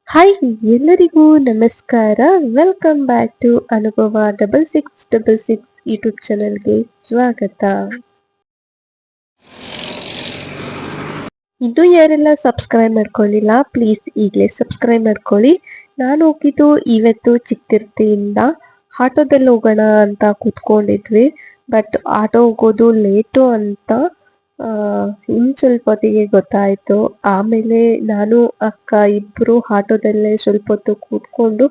Hi ಎಲ್ಲರಿಗೂ ನಮಸ್ಕಾರ. Welcome back to ಅನುಭವ 6666 ಯೂಟ್ಯೂಬ್ ಚಾನಲ್ಗೆ ಸ್ವಾಗತ. ಇನ್ನೂ ಯಾರೆಲ್ಲ ಸಬ್ಸ್ಕ್ರೈಬ್ ಮಾಡ್ಕೊಳ್ಳಿಲ್ಲ ಪ್ಲೀಸ್ ಈಗಲೇ ಸಬ್ಸ್ಕ್ರೈಬ್ ಮಾಡ್ಕೊಳ್ಳಿ. ನಾನು ಹೋಗಿದ್ದು ಇವತ್ತು ಚಿಕ್ಕತಿರ್ತಿಯಿಂದ ಆಟೋದಲ್ಲಿ ಹೋಗೋಣ ಅಂತ ಕೂತ್ಕೊಂಡಿದ್ವಿ. ಬಟ್ ಆಟೋ ಹೋಗೋದು ಲೇಟು ಅಂತ ಇನ್ನು ಸ್ವಲ್ಪ ಹೊತ್ತಿಗೆ ಗೊತ್ತಾಯಿತು. ಆಮೇಲೆ ನಾನು ಅಕ್ಕ ಇಬ್ಬರು ಆಟೋದಲ್ಲೇ ಸ್ವಲ್ಪ ಹೊತ್ತು ಕೂತ್ಕೊಂಡು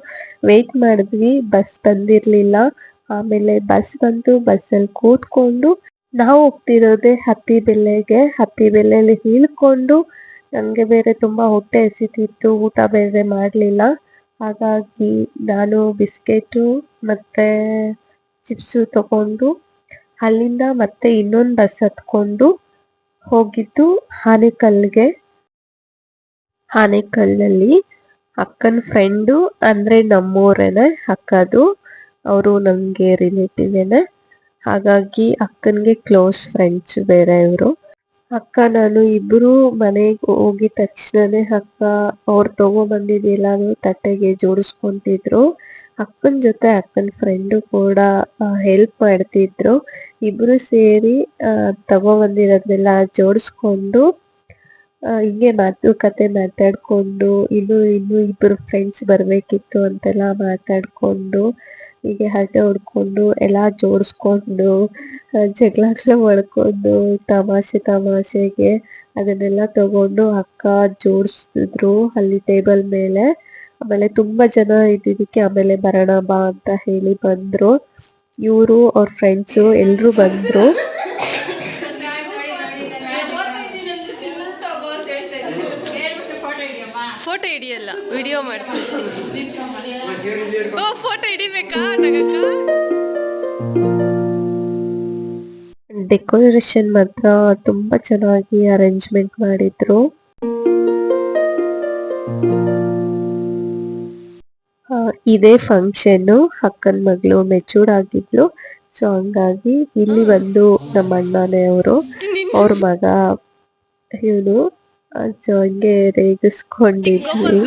ವೆಯ್ಟ್ ಮಾಡಿದ್ವಿ. ಬಸ್ ಬಂದಿರಲಿಲ್ಲ. ಆಮೇಲೆ ಬಸ್ ಬಂತು. ಬಸ್ಸಲ್ಲಿ ಕೂತ್ಕೊಂಡು ನಾವು ಹೋಗ್ತಿರೋದೇ ಹತ್ತಿಬೆಲೆಗೆ. ಹತ್ತಿಬೆಲೆಯಲ್ಲಿ ಇಳ್ಕೊಂಡು ನನಗೆ ಬೇರೆ ತುಂಬ ಹೊಟ್ಟೆ ಹಸಿತಿತ್ತು, ಊಟ ಬೇರೆ ಮಾಡಲಿಲ್ಲ. ಹಾಗಾಗಿ ನಾನು ಬಿಸ್ಕೆಟು ಮತ್ತು ಚಿಪ್ಸು ತಗೊಂಡು ಅಲ್ಲಿಂದ ಮತ್ತೆ ಇನ್ನೊಂದು ಬಸ್ ಹತ್ಕೊಂಡು ಹೋಗಿದ್ದು ಆನೇಕಲ್ಗೆ. ಆನೇಕಲ್ಲಲ್ಲಿ ಅಕ್ಕನ ಫ್ರೆಂಡು ಅಂದರೆ ನಮ್ಮೂರೇನೆ ಅಕ್ಕದು. ಅವರು ನನಗೆ ರಿಲೇಟಿವೇನೆ. ಹಾಗಾಗಿ ಅಕ್ಕನಿಗೆ ಕ್ಲೋಸ್ ಫ್ರೆಂಡ್ಸ್ ಬೇರೆ ಇವರು. ಅಕ್ಕ ನಾನು ಇಬ್ಬರು ಮನೆಗೆ ಹೋಗಿದ ತಕ್ಷಣನೇ ಅಕ್ಕ ಅವ್ರು ತಗೊಬಂದಿದ್ದು ಎಲ್ಲಾನು ತಟ್ಟೆಗೆ ಜೋಡಿಸ್ಕೊಂತಿದ್ರು. ಅಕ್ಕನ ಜೊತೆ ಅಕ್ಕನ ಫ್ರೆಂಡು ಕೂಡ ಹೆಲ್ಪ್ ಮಾಡ್ತಿದ್ರು. ಇಬ್ಬರು ಸೇರಿ ತಗೊಬಂದಿರೋದನ್ನೆಲ್ಲ ಜೋಡಿಸ್ಕೊಂಡು ಹಿಂಗೆ ಮಾತುಕತೆ ಮಾತಾಡಿಕೊಂಡು ಇನ್ನು ಇಬ್ಬರು ಫ್ರೆಂಡ್ಸ್ ಬರಬೇಕಿತ್ತು ಅಂತೆಲ್ಲ ಮಾತಾಡಿಕೊಂಡು ಹೀಗೆ ಹರಟೆ ಹೊಡ್ಕೊಂಡು ಎಲ್ಲ ಜೋಡಿಸ್ಕೊಂಡು ಜಗಳ ಮಾಡ್ಕೊಂಡು ತಮಾಷೆಗೆ ಅದನ್ನೆಲ್ಲ ತಗೊಂಡು ಅಕ್ಕ ಜೋಡಿಸಿದ್ರು ಅಲ್ಲಿ ಟೇಬಲ್ ಮೇಲೆ. ಆಮೇಲೆ ತುಂಬ ಜನ ಇದ್ದಿದ್ದಕ್ಕೆ ಆಮೇಲೆ ಬರೋಣ ಬಾ ಅಂತ ಹೇಳಿ ಬಂದರು. ಇವರು ಅವ್ರ ಫ್ರೆಂಡ್ಸು ಎಲ್ಲರೂ ಬಂದರು. ಫೋಟೋ ಹಿಡಿಯಲ್ಲ, ವಿಡಿಯೋ ಮಾಡ್ತೀನಿ. ಓ ಫೋಟೋ ಹಿಡಿಬೇಕಾ ನಗಕ್ಕ? ಡೆಕೋರೇಷನ್ ಮಾತ್ರ ತುಂಬಾ ಚೆನ್ನಾಗಿ ಅರೇಂಜ್ಮೆಂಟ್ ಮಾಡಿದ್ರು. ಇದೇ ಫಂಕ್ಷನ್ನು ಅಕ್ಕನ ಮಗಳು ಮೆಚೂರ್ಡ್ ಆಗಿದ್ಲು. ಸೊ ಹಂಗಾಗಿ ಇಲ್ಲಿ ಬಂದು ನಮ್ಮ ಅಣ್ಣನೇ ಅವ್ರ ಮಗ ಇವನು. ಸೊ ಹಂಗೆ ರೇಗಿಸ್ಕೊಂಡಿದ್ವಿ.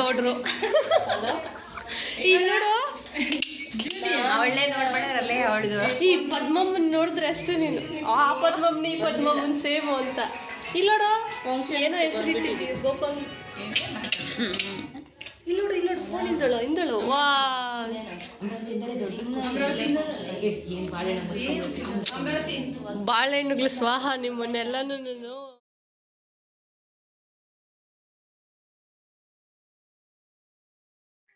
ಈ ಪದ್ಮಮ್ಮನ್ ನೋಡಿದ್ರೆ ಅಷ್ಟೇ ನೀನು ಆ ಪದ್ಮಮ್ಮನ ಈ ಪದ್ಮಮ್ಮನ್ ಸೇಮು ಅಂತ. ಇಲ್ಲೋಡು ಏನೋ ಹೆಸರಿಟ್ಟಿದ್ದೀವಿ ಗೋಪಂಗ್. ಇಲ್ಲೋಡು ಫೋನ್ ಇಂದಳು ವಾ ಬಾಳೆಹಣ್ಣುಗಳು ಸ್ವಾಹ ನಿಮ್ಮನ್ನೆಲ್ಲನೂ.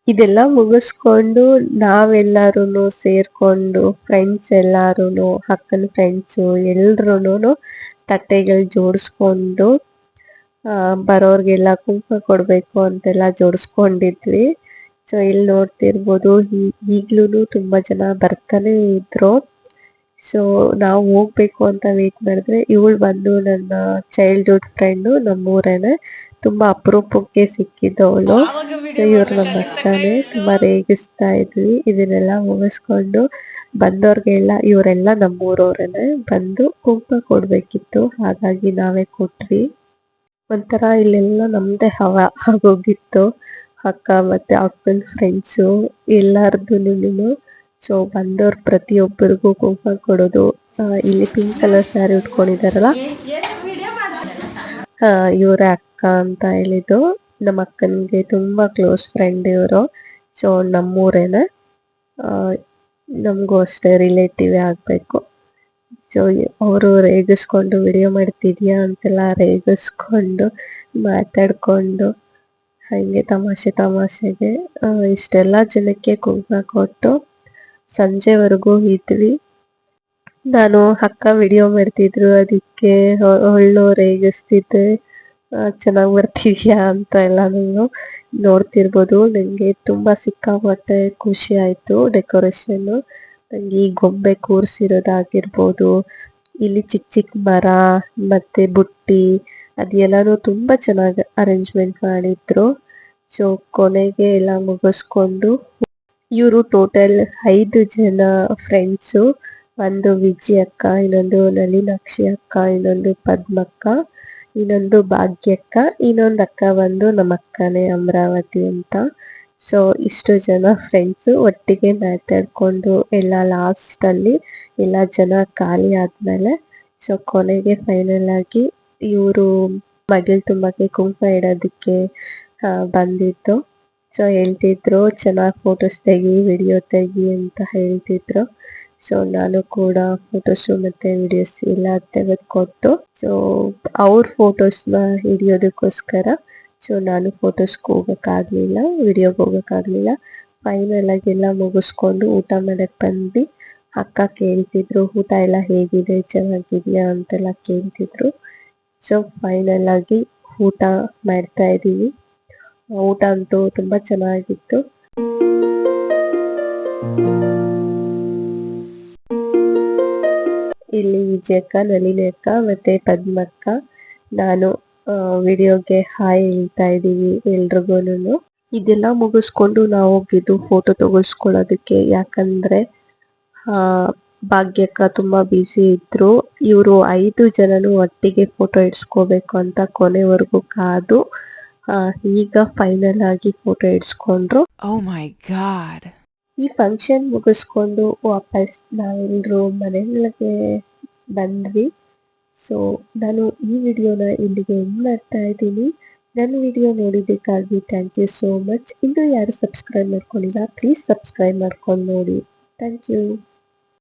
ಇದೆಲ್ಲ ಮುಗಿಸ್ಕೊಂಡು ನಾವೆಲ್ಲರೂ ಸೇರ್ಕೊಂಡು ಫ್ರೆಂಡ್ಸ್ ಎಲ್ಲರೂ ಅಕ್ಕನ ಫ್ರೆಂಡ್ಸು ಎಲ್ರೂ ತಟ್ಟೆಗಳು ಜೋಡಿಸ್ಕೊಂಡು ಬರೋರಿಗೆಲ್ಲ ಕುಂಕುಮ ಕೊಡಬೇಕು ಅಂತೆಲ್ಲ ಜೋಡಿಸ್ಕೊಂಡಿದ್ವಿ. ಸೊ ಇಲ್ಲಿ ನೋಡ್ತಿರ್ಬೋದು ಈಗ್ಲೂ ತುಂಬ ಜನ ಬರ್ತಾನೆ ಇದ್ರು. ಸೊ ನಾವು ಹೋಗ್ಬೇಕು ಅಂತ ವೇಟ್ ಮಾಡಿದ್ರೆ ಇವಳು ಬಂದು ನನ್ನ ಚೈಲ್ಡ್ಹುಡ್ ಫ್ರೆಂಡು, ನಮ್ಮೂರೇನೆ, ತುಂಬ ಅಪರೂಪಕ್ಕೆ ಸಿಕ್ಕಿದ್ದವಳು. ಸೊ ಇವ್ರು ನಮ್ಮ ಅಕ್ಕನೇ. ತುಂಬ ರೇಗಿಸ್ತಾ ಇದ್ವಿ. ಇದನ್ನೆಲ್ಲ ಮುಗಿಸ್ಕೊಂಡು ಬಂದವ್ರಿಗೆಲ್ಲ ಇವರೆಲ್ಲ ನಮ್ಮೂರವ್ರೇನೆ ಬಂದು ಕುಂಕುಮ ಕೊಡಬೇಕಿತ್ತು. ಹಾಗಾಗಿ ನಾವೇ ಕೊಟ್ವಿ. ಒಂಥರ ಇಲ್ಲೆಲ್ಲ ನಮ್ಮದೇ ಹವಾ ಆಗೋಗಿತ್ತು. ಅಕ್ಕ ಮತ್ತು ಅಕ್ಕನ ಫ್ರೆಂಡ್ಸು ಎಲ್ಲರದ್ದು. ಸೊ ಬಂದವ್ರು ಪ್ರತಿಯೊಬ್ಬರಿಗೂ ಕುಂಕುಮ ಕೊಡೋದು. ಇಲ್ಲಿ ಪಿಂಕ್ ಕಲರ್ ಸ್ಯಾರಿ ಉಟ್ಕೊಂಡಿದಾರಲ್ಲ ಇವರೇ ಅಕ್ಕ ಅಂತ ಹೇಳಿದ್ದು. ನಮ್ಮ ಅಕ್ಕನಿಗೆ ತುಂಬ ಕ್ಲೋಸ್ ಫ್ರೆಂಡ್ ಇವರು. ಸೊ ನಮ್ಮೂರೇನೆ, ನಮಗೂ ಅಷ್ಟೇ ರಿಲೇಟಿವೇ ಆಗಬೇಕು. ಸೊ ಅವರು ರೇಗಿಸ್ಕೊಂಡು ವಿಡಿಯೋ ಮಾಡ್ತಿದ್ಯಾ ಅಂತೆಲ್ಲ ರೇಗಿಸ್ಕೊಂಡು ಮಾತಾಡಿಕೊಂಡು ಹಾಗೆ ತಮಾಷೆಗೆ ಇಷ್ಟೆಲ್ಲ ಜನಕ್ಕೆ ಕುಂಕುಮ ಕೊಟ್ಟು ಸಂಜೆವರೆಗೂ ಇದ್ವಿ. ನಾನು ಅಕ್ಕ ವಿಡಿಯೋ ಮಾಡ್ತಿದ್ರು, ಅದಕ್ಕೆ ಅವಳು ರೇಗಿಸ್ತಿದ್ದೆ ಚೆನ್ನಾಗಿ ಬರ್ತಿದ್ಯಾ ಅಂತ ಎಲ್ಲ ನೀವು ನೋಡ್ತಿರ್ಬೋದು. ನನಗೆ ತುಂಬ ಸಿಕ್ಕಾಪಟ್ಟೆ ಖುಷಿ ಆಯಿತು ಡೆಕೋರೇಷನ್ನು. ನನಗೆ ಈ ಗೊಂಬೆ ಕೂರಿಸಿರೋದಾಗಿರ್ಬೋದು, ಇಲ್ಲಿ ಚಿಕ್ಕ ಮರ ಮತ್ತು ಬುಟ್ಟಿ ಅದೆಲ್ಲನೂ ತುಂಬ ಚೆನ್ನಾಗಿ ಅರೇಂಜ್ಮೆಂಟ್ ಮಾಡಿದ್ರು. ಸೊ ಕೊನೆಗೆ ಎಲ್ಲ ಮುಗಿಸ್ಕೊಂಡು ಇವರು ಟೋಟಲ್ 5 ಜನ ಫ್ರೆಂಡ್ಸು. ಒಂದು ವಿಜಿ ಅಕ್ಕ, ಇನ್ನೊಂದು ನಳಿನಾಕ್ಷಿ ಅಕ್ಕ, ಇನ್ನೊಂದು ಪದ್ಮಕ್ಕ, ಇನ್ನೊಂದು ಭಾಗ್ಯಕ್ಕ, ಇನ್ನೊಂದು ಅಕ್ಕ ಬಂದು ನಮ್ಮ ಅಕ್ಕನೇ ಅಮರಾವತಿ ಅಂತ. ಸೊ ಇಷ್ಟು ಜನ ಫ್ರೆಂಡ್ಸು ಒಟ್ಟಿಗೆ ಮಾತಾಡ್ಕೊಂಡು ಎಲ್ಲ ಲಾಸ್ಟಲ್ಲಿ ಎಲ್ಲ ಜನ ಖಾಲಿ ಆದಮೇಲೆ ಸೊ ಕೊನೆಗೆ ಫೈನಲ್ ಆಗಿ ಇವರು ಮಡಿಲು ತುಂಬಕ್ಕೆ ಕುಂಕುಮ ಇಡೋದಕ್ಕೆ ಬಂದಿದ್ದು. ಸೊ ಹೇಳ್ತಿದ್ರು ಚೆನ್ನಾಗಿ ಫೋಟೋಸ್ ತೆಗಿ, ವಿಡಿಯೋ ತೆಗಿ ಅಂತ ಹೇಳ್ತಿದ್ರು. ಸೊ ನಾನು ಕೂಡ ಫೋಟೋಸು ಮತ್ತು ವಿಡಿಯೋಸ್ ಎಲ್ಲ ತೆಗೆದುಕೊಟ್ಟು ಸೊ ಅವ್ರ ಫೋಟೋಸ್ನ ಹಿಡಿಯೋದಕ್ಕೋಸ್ಕರ ಸೊ ನಾನು ಫೋಟೋಸ್ಗೆ ಹೋಗೋಕ್ಕಾಗಲಿಲ್ಲ, ವಿಡಿಯೋಗೆ ಹೋಗೋಕ್ಕಾಗಲಿಲ್ಲ. ಫೈನಲ್ ಆಗಿ ಎಲ್ಲ ಮುಗಿಸ್ಕೊಂಡು ಊಟ ಮಾಡೋಕ್ಕೆ ಬಂದ್ವಿ. ಅಕ್ಕ ಕೇಳ್ತಿದ್ರು ಊಟ ಎಲ್ಲ ಹೇಗಿದೆ, ಚೆನ್ನಾಗಿದೆಯಾ ಅಂತೆಲ್ಲ ಕೇಳ್ತಿದ್ರು. ಸೊ ಫೈನಲ್ ಆಗಿ ಊಟ ಮಾಡ್ತಾ ಇದ್ದೀವಿ. ಊಟ ಅಂತೂ ತುಂಬ ಚೆನ್ನಾಗಿತ್ತು. ಇಲ್ಲಿ ವಿಜಯಕ್ಕ, ನಳಿನಿ ಅಕ್ಕ ಮತ್ತೆ ಪದ್ಮಕ್ಕ, ನಾನು ವಿಡಿಯೋಗೆ ಹಾಯ್ ಹೇಳ್ತಾ ಇದ್ದೀವಿ ಎಲ್ರಿಗೂನು. ಇದೆಲ್ಲ ಮುಗಿಸ್ಕೊಂಡು ನಾವು ಹೋಗಿದ್ದು ಫೋಟೋ ತೆಗೆಸ್ಕೊಳ್ಳೋದಕ್ಕೆ. ಯಾಕಂದ್ರೆ ಭಾಗ್ಯಕ್ಕ ತುಂಬಾ ಬ್ಯುಸಿ ಇದ್ರು. ಇವರು 5 ಜನನು ಒಟ್ಟಿಗೆ ಫೋಟೋ ಇಡ್ಸ್ಕೋಬೇಕು ಅಂತ ಕೊನೆವರೆಗೂ ಕಾದು ಈಗ ಫೈನಲ್ ಆಗಿ ಫೋಟೋ ಇಡ್ಸ್ಕೊಂಡ್ರು. Oh my god. ಈ ಫಂಕ್ಷನ್ ಮುಗಿಸ್ಕೊಂಡು ವಾಪಸ್ ನಾವೆಲ್ಲರೂ ಮನೆಗಳಿಗೆ ಬಂದ್ವಿ. ಸೊ ನಾನು ಈ ವಿಡಿಯೋನ ಇಲ್ಲಿಗೆ ಎಂಡ್ ಮಾಡ್ತಾ ಇದ್ದೀನಿ. ನನ್ನ ವಿಡಿಯೋ ನೋಡಿದ್ದಕ್ಕಾಗಿ ಥ್ಯಾಂಕ್ ಯು ಸೋ ಮಚ್. ಇನ್ನೂ ಯಾರು ಸಬ್ಸ್ಕ್ರೈಬ್ ಮಾಡ್ಕೊಂಡಿಲ್ಲ ಪ್ಲೀಸ್ ಸಬ್ಸ್ಕ್ರೈಬ್ ಮಾಡ್ಕೊಂಡು ನೋಡಿ. Thank you.